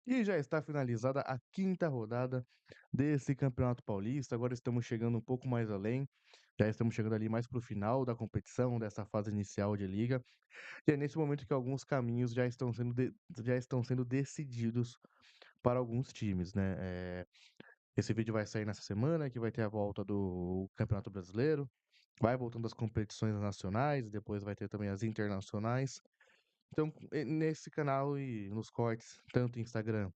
E já está finalizada a quinta rodada desse Campeonato Paulista. Agora estamos chegando um pouco mais além. Já estamos chegando ali mais para o final da competição, dessa fase inicial de liga. E é nesse momento que alguns caminhos já estão sendo decididos para alguns times, né? Esse vídeo vai sair nessa semana, que vai ter a volta do Campeonato Brasileiro. Vai voltando as competições nacionais, depois vai ter também as internacionais. Então, nesse canal e nos cortes, tanto em Instagram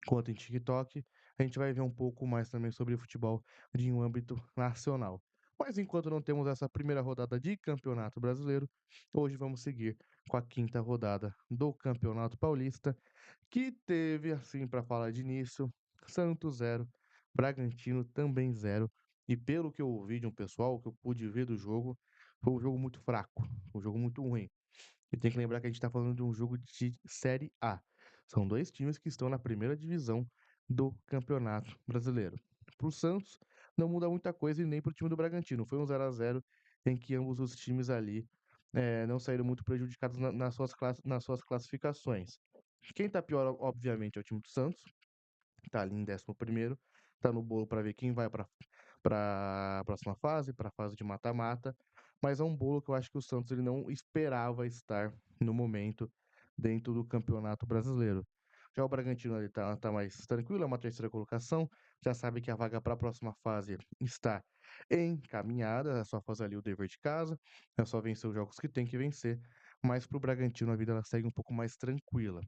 quanto em TikTok, a gente vai ver um pouco mais também sobre futebol de um âmbito nacional. Mas enquanto não temos essa primeira rodada de Campeonato Brasileiro, hoje vamos seguir com a quinta rodada do Campeonato Paulista, que teve, assim, para falar de início, Santos 0, Bragantino também 0. E pelo que eu ouvi de um pessoal, que eu pude ver do jogo, foi um jogo muito fraco, um jogo muito ruim. E tem que lembrar que a gente está falando de um jogo de Série A. São dois times que estão na primeira divisão do Campeonato Brasileiro. Para o Santos, não muda muita coisa e nem para o time do Bragantino. Foi um 0-0 em que ambos os times ali não saíram muito prejudicados nas suas classificações. Quem está pior, obviamente, é o time do Santos, tá ali em 11º, tá no bolo para ver quem vai para a próxima fase, para a fase de mata-mata, mas é um bolo que eu acho que o Santos ele não esperava estar no momento dentro do Campeonato Brasileiro. Já o Bragantino ele tá mais tranquilo, é uma terceira colocação, já sabe que a vaga para a próxima fase está encaminhada, é só fazer ali o dever de casa, é só vencer os jogos que tem que vencer, mas para o Bragantino a vida ela segue um pouco mais tranquila.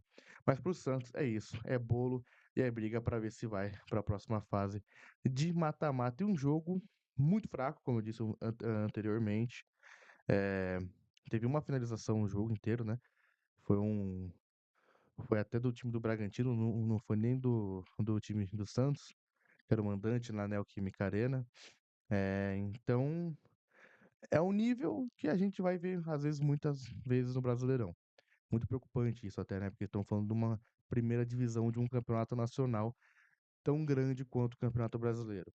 Mas para o Santos é isso, é bolo e aí briga para ver se vai para a próxima fase de mata-mata. E um jogo muito fraco, como eu disse anteriormente. Eh, Teve uma finalização o jogo inteiro, né? Foi um foi até do time do Bragantino, não foi nem do time do Santos, que era o mandante na Neoquímica Arena. Então é um nível que a gente vai ver, às vezes, muitas vezes no Brasileirão. Muito preocupante isso até, né? Porque estão falando de uma primeira divisão de um campeonato nacional tão grande quanto o Campeonato Brasileiro.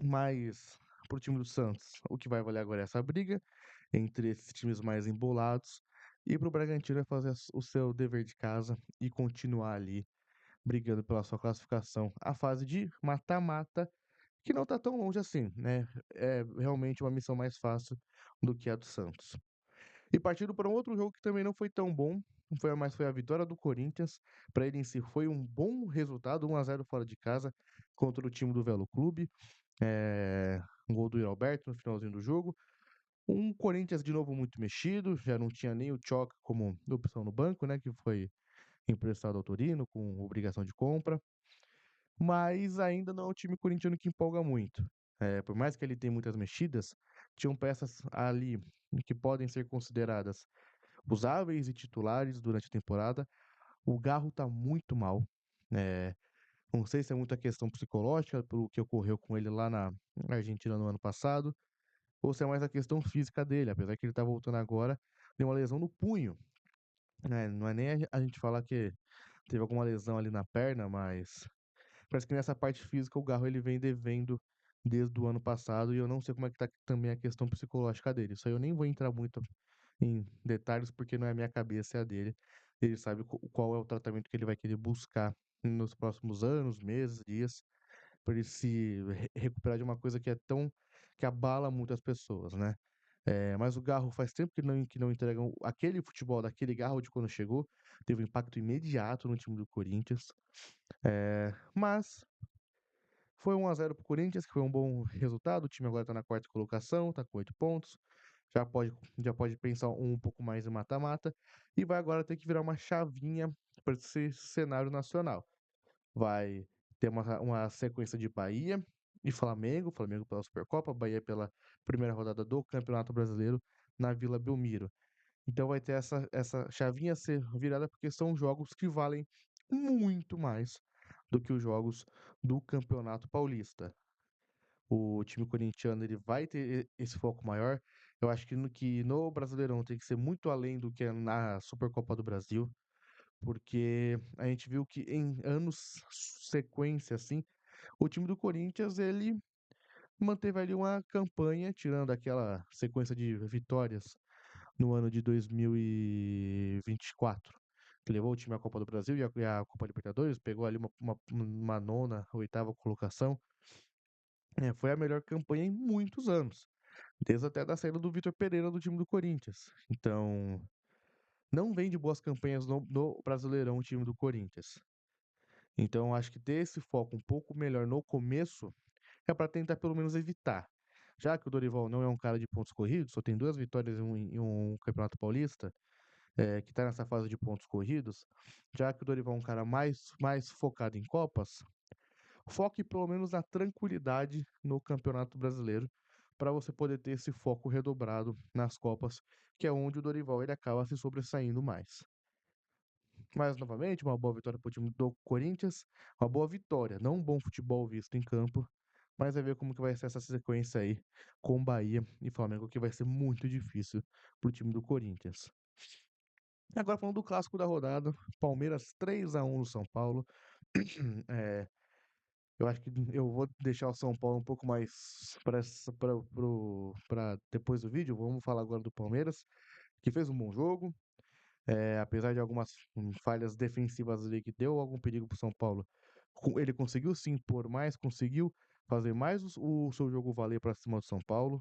Mas para o time do Santos, o que vai valer agora é essa briga entre esses times mais embolados. E para o Bragantino é fazer o seu dever de casa e continuar ali brigando pela sua classificação. A fase de mata-mata, que não está tão longe assim, né? É realmente uma missão mais fácil do que a do Santos. E partindo para um outro jogo que também não foi tão bom, foi a vitória do Corinthians. Para ele em si foi um bom resultado, 1-0 fora de casa contra o time do Velo Clube. Um gol do Yuri Alberto no finalzinho do jogo. Um Corinthians de novo muito mexido, já não tinha nem o Choca como opção no banco, né, que foi emprestado ao Torino com obrigação de compra, mas ainda não é um time corintiano que empolga muito. Por mais que ele tenha muitas mexidas, tinham peças ali que podem ser consideradas usáveis e titulares durante a temporada. O Garro tá muito mal. eh, não sei se é muita questão psicológica pelo que ocorreu com ele lá na Argentina no ano passado, ou se é mais a questão física dele, apesar que ele tá voltando agora de uma lesão no punho, né? Não é nem a gente falar que teve alguma lesão ali na perna, mas parece que nessa parte física o Garro ele vem devendo desde o ano passado e eu não sei como é que tá também a questão psicológica dele. Isso aí eu nem vou entrar muito em detalhes porque não é a minha cabeça, é a dele. Ele sabe qual é o tratamento que ele vai querer buscar nos próximos anos, meses, dias, para ele se recuperar de uma coisa que é tão que abala muitas pessoas, né? Mas o Garro faz tempo que não entrega aquele futebol daquele Garro de quando chegou, teve um impacto imediato no time do Corinthians. Mas foi 1-0 para o Corinthians, que foi um bom resultado. O time agora está na quarta colocação, está com 8 pontos. Já pode pensar um pouco mais em mata-mata. E vai agora ter que virar uma chavinha para esse cenário nacional. Vai ter uma sequência de Bahia e Flamengo, Flamengo pela Supercopa, Bahia pela primeira rodada do Campeonato Brasileiro na Vila Belmiro. Então vai ter essa chavinha a ser virada porque são jogos que valem muito mais do que os jogos do Campeonato Paulista. O time corintiano ele vai ter esse foco maior. Eu acho que no Brasileirão tem que ser muito além do que é na Supercopa do Brasil, porque a gente viu que em anos sequência assim, o time do Corinthians ele manteve ali uma campanha, tirando aquela sequência de vitórias no ano de 2024, que levou o time à Copa do Brasil e a Copa Libertadores, pegou ali uma nona, oitava colocação. Foi a melhor campanha em muitos anos, desde até da saída do Vitor Pereira do time do Corinthians. Então, não vem de boas campanhas no Brasileirão o time do Corinthians. Então, acho que ter esse foco um pouco melhor no começo é para tentar pelo menos evitar. Já que o Dorival não é um cara de pontos corridos, só tem 2 vitórias em um Campeonato Paulista, que está nessa fase de pontos corridos, já que o Dorival é um cara mais focado em Copas, foque pelo menos na tranquilidade no Campeonato Brasileiro, para você poder ter esse foco redobrado nas Copas, que é onde o Dorival ele acaba se sobressaindo mais. Mas, novamente, uma boa vitória para o time do Corinthians, uma boa vitória, não um bom futebol visto em campo, mas vai ver como que vai ser essa sequência aí com Bahia e Flamengo, que vai ser muito difícil para o time do Corinthians. Agora falando do clássico da rodada, Palmeiras 3-1 no São Paulo. É, eu acho que eu vou deixar o São Paulo um pouco mais para depois do vídeo. Vamos falar agora do Palmeiras, que fez um bom jogo. Apesar de algumas falhas defensivas ali que deu algum perigo para o São Paulo, ele conseguiu se impor mais, conseguiu fazer mais o seu jogo valer para cima do São Paulo.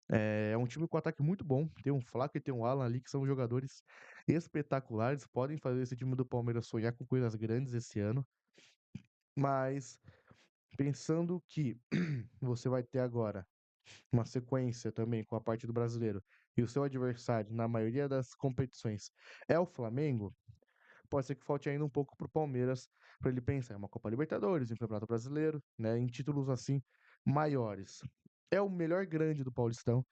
É um time com ataque muito bom. Tem um Flaco e tem um Alan ali que são jogadores espetaculares. Podem fazer esse time do Palmeiras sonhar com coisas grandes esse ano. Mas pensando que você vai ter agora uma sequência também com a parte do brasileiro e o seu adversário na maioria das competições é o Flamengo, pode ser que falte ainda um pouco pro Palmeiras para ele pensar em uma Copa Libertadores, em um Campeonato Brasileiro, né, em títulos assim maiores. É o melhor grande do Paulistão,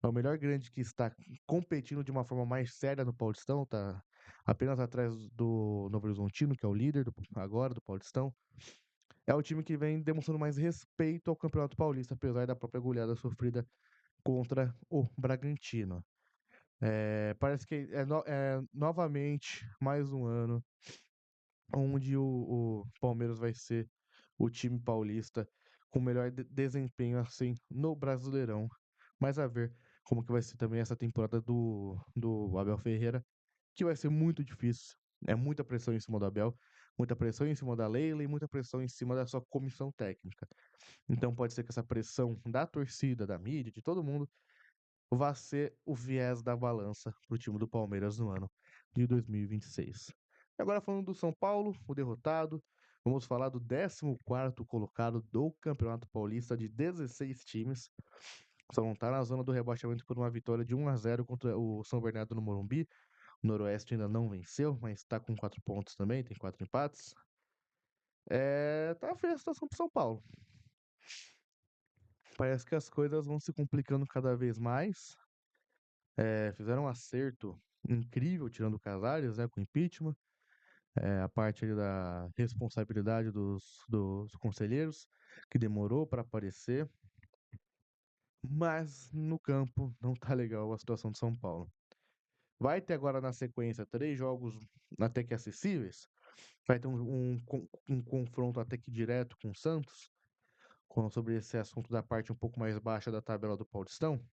é o melhor grande que está competindo de uma forma mais séria no Paulistão, tá apenas atrás do Novo Horizontino, que é o líder agora do Paulistão. É o time que vem demonstrando mais respeito ao Campeonato Paulista, apesar da própria goleada sofrida contra o Bragantino. Parece que é novamente mais um ano onde o Palmeiras vai ser o time paulista com o melhor desempenho assim no Brasileirão. Mas a ver como que vai ser também essa temporada do Abel Ferreira, que vai ser muito difícil. É muita pressão em cima do Abel, muita pressão em cima da Leila e muita pressão em cima da sua comissão técnica. Então pode ser que essa pressão da torcida, da mídia, de todo mundo, vá ser o viés da balança para o time do Palmeiras no ano de 2026. E agora falando do São Paulo, o derrotado, vamos falar do 14º colocado do Campeonato Paulista de 16 times. Só não está na zona do rebaixamento por uma vitória de 1-0 contra o São Bernardo no Morumbi. O Noroeste ainda não venceu, mas está com 4 pontos também, tem 4 empates. Tá feia a situação pro São Paulo. Parece que as coisas vão se complicando cada vez mais. Fizeram um acerto incrível tirando o Casares, né, com o impeachment. A parte ali da responsabilidade dos conselheiros, que demorou para aparecer. Mas no campo não tá legal a situação de São Paulo. Vai ter agora na sequência 3 jogos até que acessíveis. Vai ter um confronto até que direto com o Santos, sobre esse assunto da parte um pouco mais baixa da tabela do Paulistão.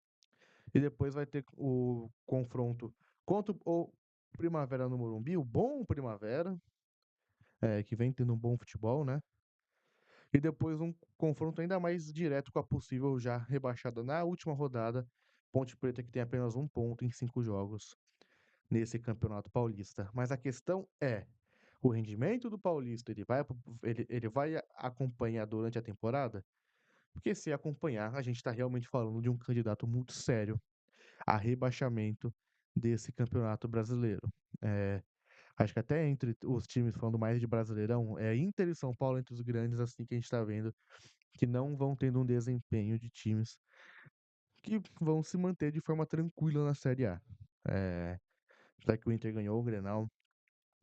E depois vai ter o confronto contra o Primavera no Morumbi, o bom Primavera, que vem tendo um bom futebol, né? E depois um confronto ainda mais direto com a possível já rebaixada na última rodada, Ponte Preta, que tem apenas 1 ponto em 5 jogos nesse Campeonato Paulista. Mas a questão é, o rendimento do Paulista, ele vai acompanhar durante a temporada? Porque se acompanhar, a gente está realmente falando de um candidato muito sério a rebaixamento desse Campeonato Brasileiro. Acho que até entre os times, falando mais de Brasileirão, é Inter e São Paulo entre os grandes, assim que a gente está vendo, que não vão tendo um desempenho de times que vão se manter de forma tranquila na Série A. Já que o Inter ganhou o Grenal,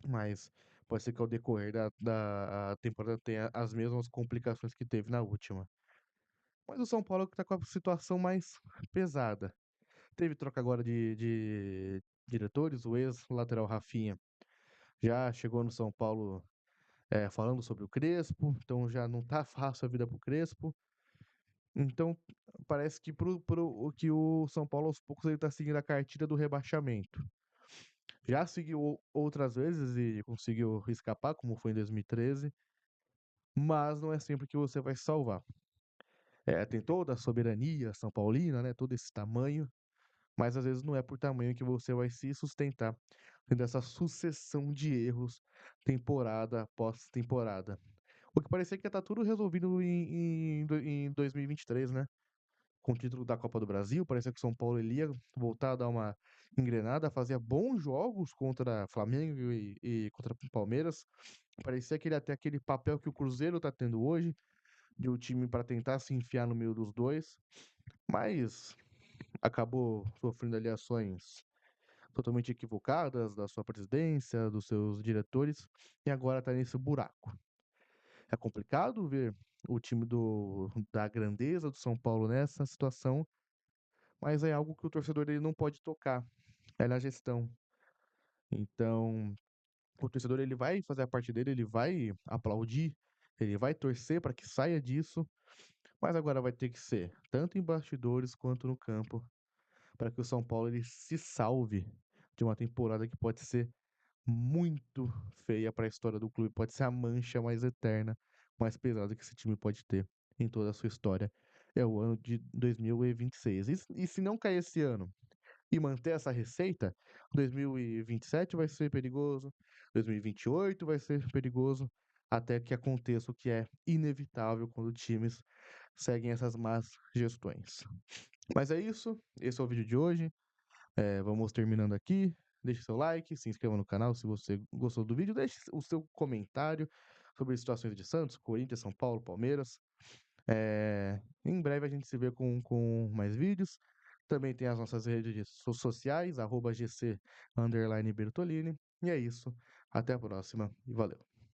mas pode ser que ao decorrer da temporada tenha as mesmas complicações que teve na última. Mas o São Paulo está com a situação mais pesada. Teve troca agora de diretores, o ex-lateral Rafinha já chegou no São Paulo falando sobre o Crespo, então já não tá fácil a vida pro Crespo. Então parece que que o São Paulo aos poucos ele tá seguindo a cartilha do rebaixamento. Já seguiu outras vezes e conseguiu escapar, como foi em 2013, mas não é sempre que você vai se salvar. Tem toda a soberania são paulina, né, todo esse tamanho, mas às vezes não é por tamanho que você vai se sustentar, tendo essa sucessão de erros temporada após temporada. O que parecia que ia estar tudo resolvido em 2023, né? Com o título da Copa do Brasil, parecia que o São Paulo ele ia voltar a dar uma engrenada, fazia bons jogos contra Flamengo e contra o Palmeiras. Parecia que ele ia ter aquele papel que o Cruzeiro tá tendo hoje, de um time para tentar se enfiar no meio dos dois, mas acabou sofrendo ali ações totalmente equivocadas da sua presidência, dos seus diretores, e agora tá nesse buraco. É complicado ver o time da grandeza do São Paulo nessa situação, mas é algo que o torcedor ele não pode tocar, é na gestão. Então, o torcedor ele vai fazer a parte dele, ele vai aplaudir, ele vai torcer para que saia disso, mas agora vai ter que ser tanto em bastidores quanto no campo, para que o São Paulo ele se salve de uma temporada que pode ser muito feia para a história do clube, pode ser a mancha mais eterna, mais pesada que esse time pode ter em toda a sua história. É o ano de 2026. E se não cair esse ano e manter essa receita, 2027 vai ser perigoso, 2028 vai ser perigoso, até que aconteça o que é inevitável quando times seguem essas más gestões. Mas é isso, esse é o vídeo de hoje. Vamos terminando aqui. Deixe seu like, se inscreva no canal se você gostou do vídeo. Deixe o seu comentário sobre as situações de Santos, Corinthians, São Paulo, Palmeiras. Em breve a gente se vê com mais vídeos. Também tem as nossas redes sociais, @GC_Bertolini. E é isso. Até a próxima e valeu.